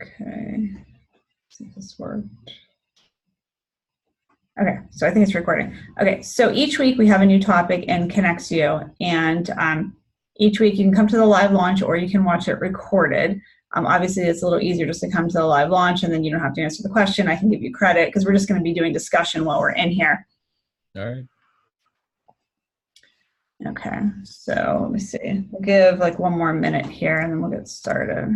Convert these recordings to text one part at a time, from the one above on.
Okay, see if this worked. Okay, so I think it's recording. Okay, so each week we have a new topic in Connexio, and each week you can come to the live launch or you can watch it recorded. Obviously, it's a little easier just to come to the live launch, and then you don't have to answer the question. I can give you credit because we're just going to be doing discussion while we're in here. All right. Okay, so let me see. We'll give like one more minute here, and then we'll get started.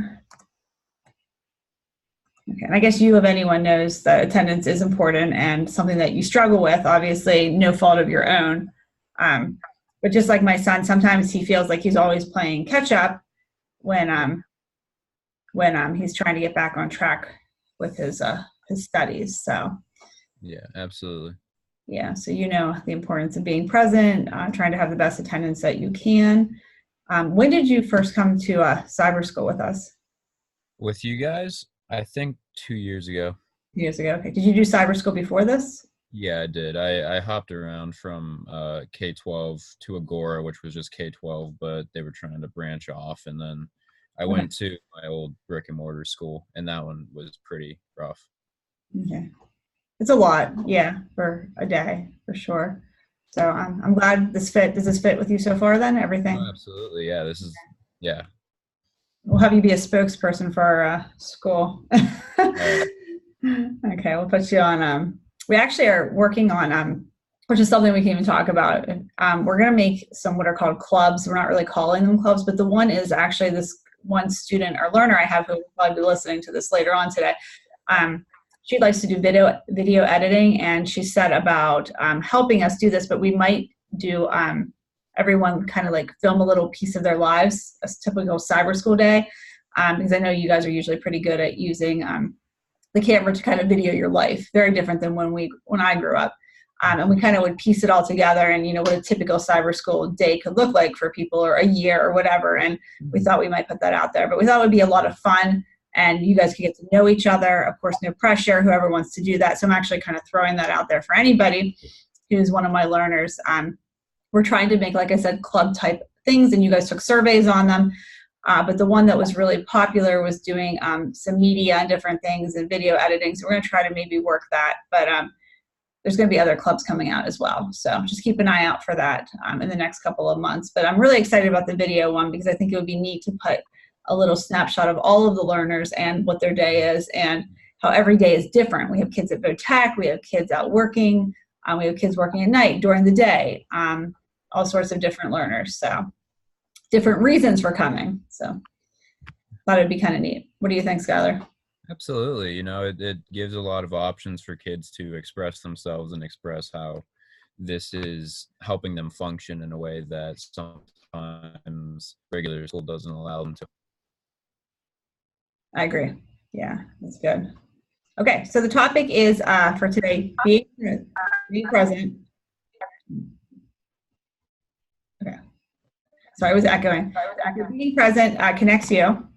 Okay, and I guess you, if anyone, knows that attendance is important and something that you struggle with, obviously, no fault of your own. But just like my son, sometimes he feels like he's always playing catch up when he's trying to get back on track with his studies. So yeah, absolutely. Yeah, so you know the importance of being present, trying to have the best attendance that you can. When did you first come to cyber school with us? With you guys, I think 2 years ago. 2 years ago. Okay. Did you do cyber school before this? Yeah, I did. I hopped around from K-12 to Agora, which was just K-12, but they were trying to branch off, and then I went to my old brick and mortar school, and that one was pretty rough. Okay. It's a lot, yeah, for a day, for sure. So I'm glad this fit. Does this fit with you so far then, everything? Oh, absolutely, yeah, this is, yeah. We'll have you be a spokesperson for our school. Right. Okay, we'll put you on, we actually are working on, which is something we can even talk about. We're gonna make some what are called clubs. We're not really calling them clubs, but the one is actually this one student or learner I have who will probably be listening to this later on today. She likes to do video editing, and she said about helping us do this, but we might do everyone kind of like film a little piece of their lives, a typical cyber school day, because I know you guys are usually pretty good at using the camera to kind of video your life. Very different than when I grew up. And we kind of would piece it all together and, you know, what a typical cyber school day could look like for people, or a year or whatever. And we thought we might put that out there, but we thought it would be a lot of fun. And you guys could get to know each other. Of course, no pressure, whoever wants to do that. So I'm actually kind of throwing that out there for anybody who's one of my learners. We're trying to make, like I said, club type things, and you guys took surveys on them. But the one that was really popular was doing some media and different things and video editing. So we're going to try to maybe work that. But there's going to be other clubs coming out as well. So just keep an eye out for that in the next couple of months. But I'm really excited about the video one because I think it would be neat to put a little snapshot of all of the learners and what their day is and how every day is different. We have kids at VOTech, we have kids out working, we have kids working at night, during the day, all sorts of different learners. So different reasons for coming. So thought it'd be kind of neat. What do you think, Skylar? Absolutely. You know, it gives a lot of options for kids to express themselves and express how this is helping them function in a way that sometimes regular school doesn't allow them to. I agree. Yeah, that's good. Okay, so the topic is for today, being present. Okay, sorry, I was echoing. Being present connects you.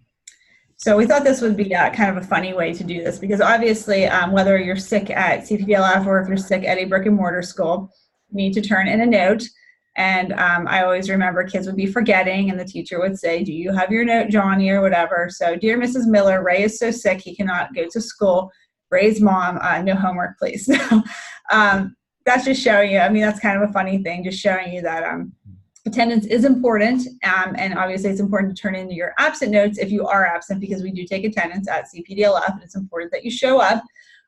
So we thought this would be kind of a funny way to do this because obviously whether you're sick at CPDLF or if you're sick at a brick and mortar school, you need to turn in a note. And I always remember kids would be forgetting and the teacher would say, do you have your note, Johnny, or whatever? So, dear Mrs. Miller, Ray is so sick he cannot go to school. Ray's mom, no homework, please. So that's just showing you, I mean, that's kind of a funny thing, just showing you that attendance is important. And obviously it's important to turn in your absent notes if you are absent because we do take attendance at CPDLF and it's important that you show up.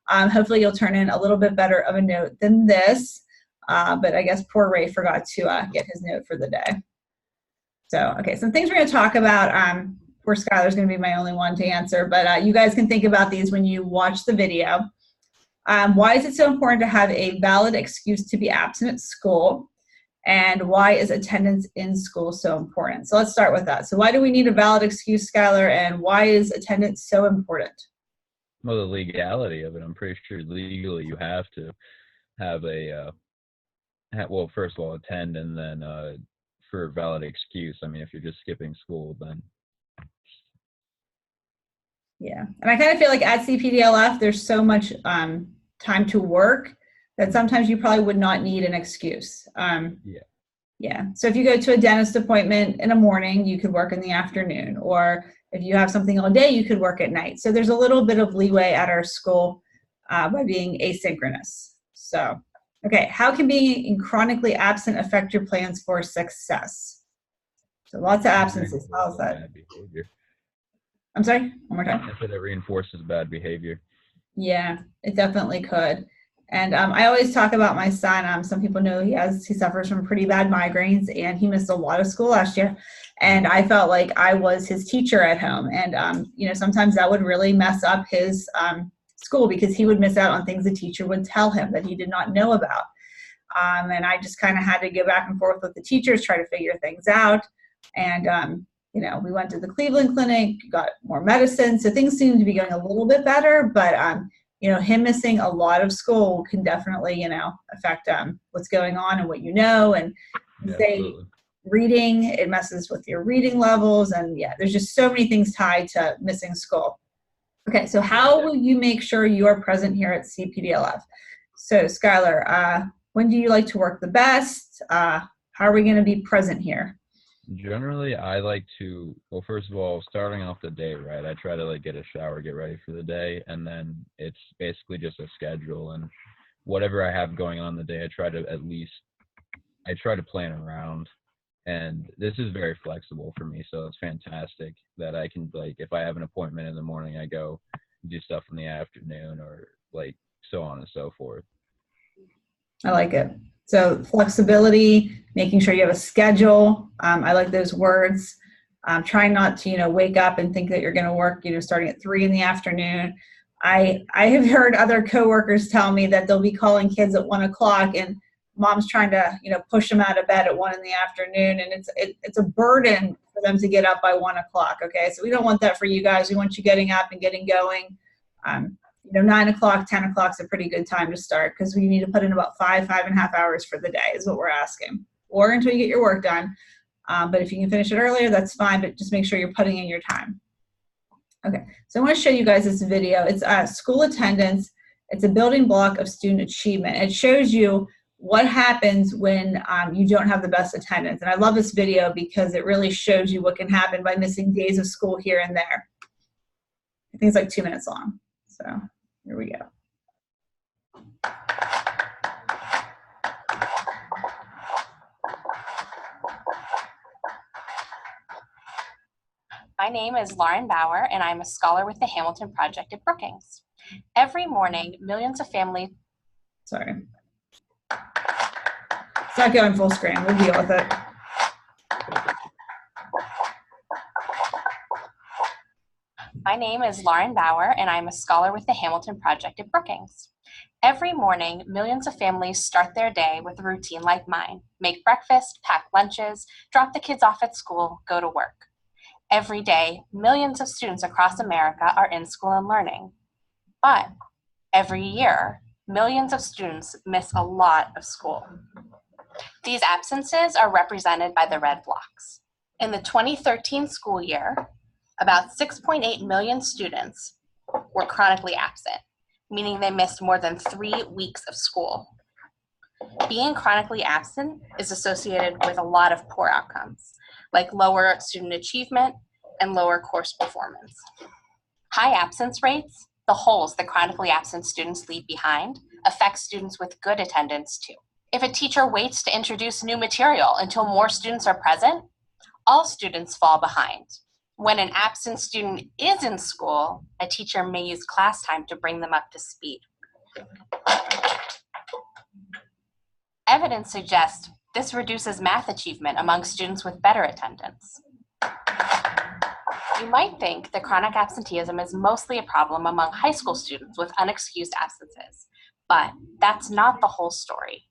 Hopefully you'll turn in a little bit better of a note than this. But I guess poor Ray forgot to get his note for the day. So, okay, some things we're going to talk about. Poor Skylar's going to be my only one to answer, but you guys can think about these when you watch the video. Why is it so important to have a valid excuse to be absent at school? And why is attendance in school so important? So let's start with that. So why do we need a valid excuse, Skylar, and why is attendance so important? Well, the legality of it. I'm pretty sure legally you have to have a well, first of all, attend, and then for a valid excuse. I mean, if you're just skipping school, then. Yeah, and I kind of feel like at CPDLF, there's so much time to work that sometimes you probably would not need an excuse. Yeah. So if you go to a dentist appointment in the morning, you could work in the afternoon. Or if you have something all day, you could work at night. So there's a little bit of leeway at our school by being asynchronous. So, okay, how can being chronically absent affect your plans for success? So lots of absences. How's that? Bad behavior. I'm sorry, one more time. I said it reinforces bad behavior. Yeah, it definitely could. And I always talk about my son. Some people know he suffers from pretty bad migraines, and he missed a lot of school last year. And I felt like I was his teacher at home. And sometimes that would really mess up his school, because he would miss out on things the teacher would tell him that he did not know about. And I just kind of had to go back and forth with the teachers, try to figure things out. And we went to the Cleveland Clinic, got more medicine, so things seem to be going a little bit better. But him missing a lot of school can definitely, affect what's going on and what and say reading, it messes with your reading levels, and there's just so many things tied to missing school. Okay, so how will you make sure you are present here at CPDLF? So Skylar, when do you like to work the best? How are we going to be present here? Generally, I like to, well, first of all, starting off the day, right, I try to get a shower, get ready for the day, and then it's basically just a schedule, and whatever I have going on the day, I try to plan around, and this is very flexible for me, so it's fantastic that I can, if I have an appointment in the morning, I go do stuff in the afternoon, or so on and so forth. I like it. So flexibility, making sure you have a schedule. I like those words. Trying not to, wake up and think that you're going to work, starting at 3 p.m. I have heard other coworkers tell me that they'll be calling kids at 1 o'clock, and mom's trying to, push them out of bed at 1 p.m. And it's a burden for them to get up by 1 o'clock. Okay. So we don't want that for you guys. We want you getting up and getting going. 9 o'clock, 10 o'clock is a pretty good time to start, because we need to put in about 5.5 hours for the day is what we're asking, or until you get your work done. But if you can finish it earlier, that's fine, but just make sure you're putting in your time. Okay, so I want to show you guys this video. It's school attendance. It's a building block of student achievement. It shows you what happens when you don't have the best attendance. And I love this video because it really shows you what can happen by missing days of school here and there. I think it's like 2 minutes long. So here we go. My name is Lauren Bauer, and I'm a scholar with the Hamilton Project at Brookings. Every morning, millions of families... Sorry. It's not going full screen. We'll deal with it. My name is Lauren Bauer, and I'm a scholar with the Hamilton Project at Brookings. Every morning, millions of families start their day with a routine like mine: make breakfast, pack lunches, drop the kids off at school, go to work. Every day, millions of students across America are in school and learning. But every year, millions of students miss a lot of school. These absences are represented by the red blocks. In the 2013 school year, about 6.8 million students were chronically absent, meaning they missed more than 3 weeks of school. Being chronically absent is associated with a lot of poor outcomes, like lower student achievement and lower course performance. High absence rates, the holes that chronically absent students leave behind, affect students with good attendance too. If a teacher waits to introduce new material until more students are present, all students fall behind. When an absent student is in school, a teacher may use class time to bring them up to speed. Evidence suggests this reduces math achievement among students with better attendance. You might think that chronic absenteeism is mostly a problem among high school students with unexcused absences, but that's not the whole story.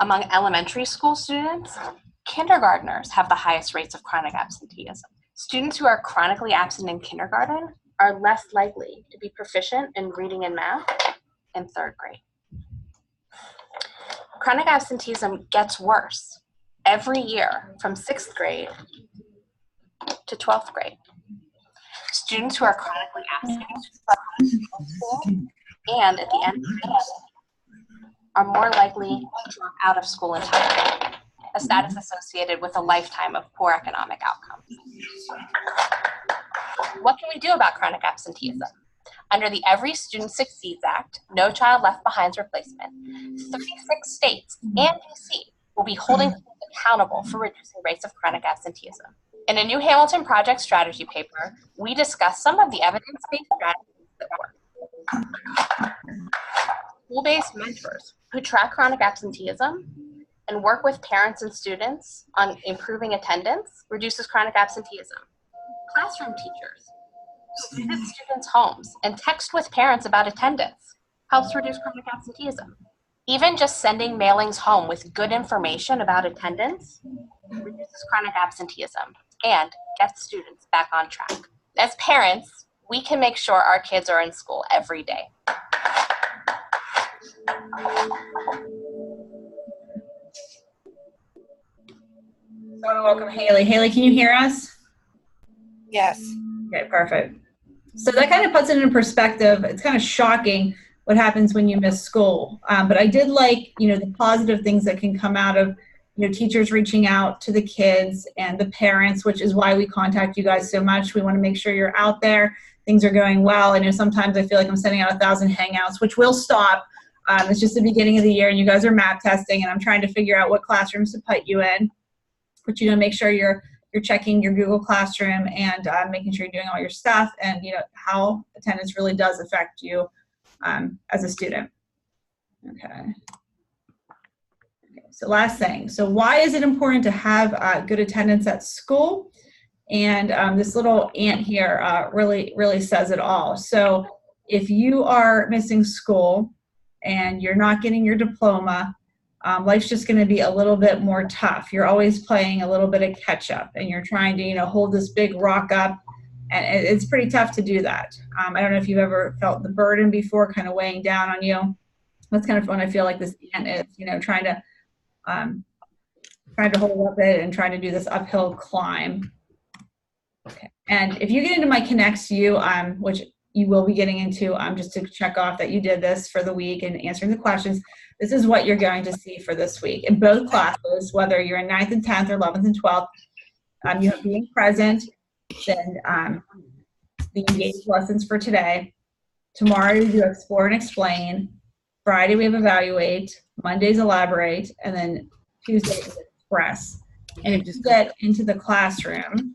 Among elementary school students, kindergartners have the highest rates of chronic absenteeism. Students who are chronically absent in kindergarten are less likely to be proficient in reading and math in 3rd grade. Chronic absenteeism gets worse every year from 6th grade to 12th grade. Students who are chronically absent from school and at the end of the day are more likely to drop out of school entirely, a status associated with a lifetime of poor economic outcomes. What can we do about chronic absenteeism? Under the Every Student Succeeds Act, No Child Left Behind's replacement, 36 states and DC will be holding schools accountable for reducing rates of chronic absenteeism. In a new Hamilton Project strategy paper, we discuss some of the evidence-based strategies that work. School-based mentors who track chronic absenteeism and work with parents and students on improving attendance reduces chronic absenteeism. Classroom teachers who visit students' homes and text with parents about attendance helps reduce chronic absenteeism. Even just sending mailings home with good information about attendance reduces chronic absenteeism and gets students back on track. As parents, we can make sure our kids are in school every day. So I want to welcome Haley. Haley, can you hear us? Yes. Okay, perfect. So that kind of puts it in perspective. It's kind of shocking what happens when you miss school. But I did like, the positive things that can come out of, teachers reaching out to the kids and the parents, which is why we contact you guys so much. We want to make sure you're out there. Things are going well. I know sometimes I feel like I'm sending out 1,000 hangouts, which will stop. It's just the beginning of the year and you guys are map testing and I'm trying to figure out what classrooms to put you in. But make sure you're checking your Google Classroom and making sure you're doing all your stuff and how attendance really does affect you as a student. Okay. So last thing. So why is it important to have good attendance at school? And this little ant here really says it all. So if you are missing school and you're not getting your diploma, life's just going to be a little bit more tough. You're always playing a little bit of catch up and you're trying to, hold this big rock up. And it's pretty tough to do that. I don't know if you've ever felt the burden before kind of weighing down on you. That's kind of when I feel like this ant is, trying to hold up it and trying to do this uphill climb. Okay. And if you get into my Connects You, which you will be getting into, just to check off that you did this for the week and answering the questions, this is what you're going to see for this week. In both classes, whether you're in 9th and 10th or 11th and 12th, you have being present, then the engaged lessons for today. Tomorrow we do explore and explain. Friday we have evaluate. Monday's elaborate. And then Tuesday is express. And if you get into the classroom,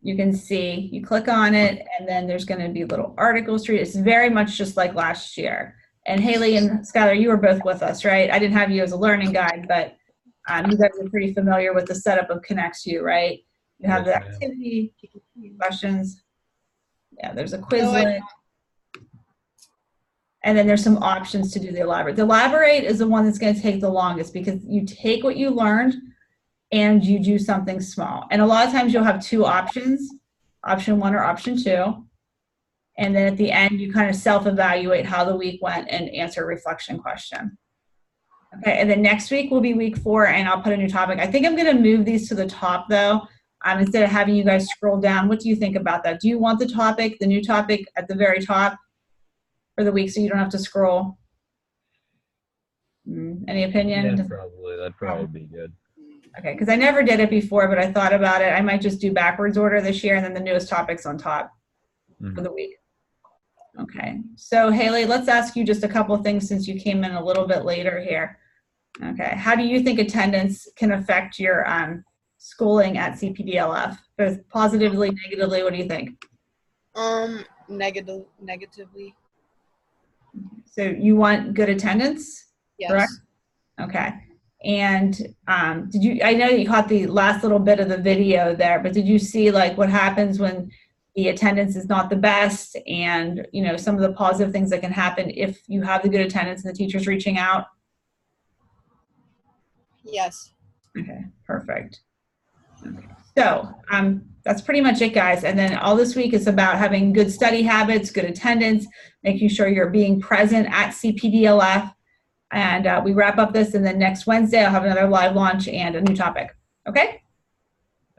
you can see, you click on it, and then there's going to be little articles to read. It's very much just like last year. And Haley and Skylar, you were both with us, right? I didn't have you as a learning guide, but you guys are pretty familiar with the setup of Connects You, right? You have the activity, questions. Yeah, there's a Quizlet. And then there's some options to do the elaborate. The elaborate is the one that's going to take the longest because you take what you learned and you do something small. And a lot of times you'll have two options, option 1 or option 2. And then at the end, you kind of self-evaluate how the week went and answer a reflection question. Okay, and then next week will be week 4, and I'll put a new topic. I think I'm going to move these to the top, though, instead of having you guys scroll down. What do you think about that? Do you want the new topic at the very top for the week so you don't have to scroll? Any opinion? Yeah, that'd probably be good. Okay, because I never did it before, but I thought about it. I might just do backwards order this year and then the newest topics on top for the week. Okay, so Haley, let's ask you just a couple things since you came in a little bit later here. Okay, how do you think attendance can affect your schooling at CPDLF? Both positively, negatively, what do you think? Negatively. So you want good attendance? Yes. Correct? Okay. And did you, I know you caught the last little bit of the video there, but did you see like what happens when the attendance is not the best and, some of the positive things that can happen if you have the good attendance and the teacher's reaching out? Yes. Okay, perfect. Okay. So that's pretty much it, guys. And then all this week is about having good study habits, good attendance, making sure you're being present at CPDLF. And we wrap up this, and then next Wednesday I'll have another live launch and a new topic. Okay?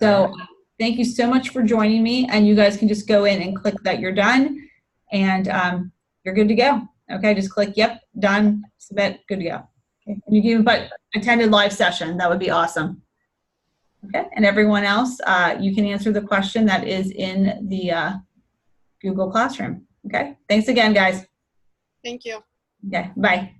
So thank you so much for joining me, and you guys can just go in and click that you're done, and you're good to go. Okay, just click, yep, done, submit, good to go. Okay. And you can even put attended live session. That would be awesome. Okay, and everyone else, you can answer the question that is in the Google Classroom. Okay, thanks again, guys. Thank you. Okay, bye.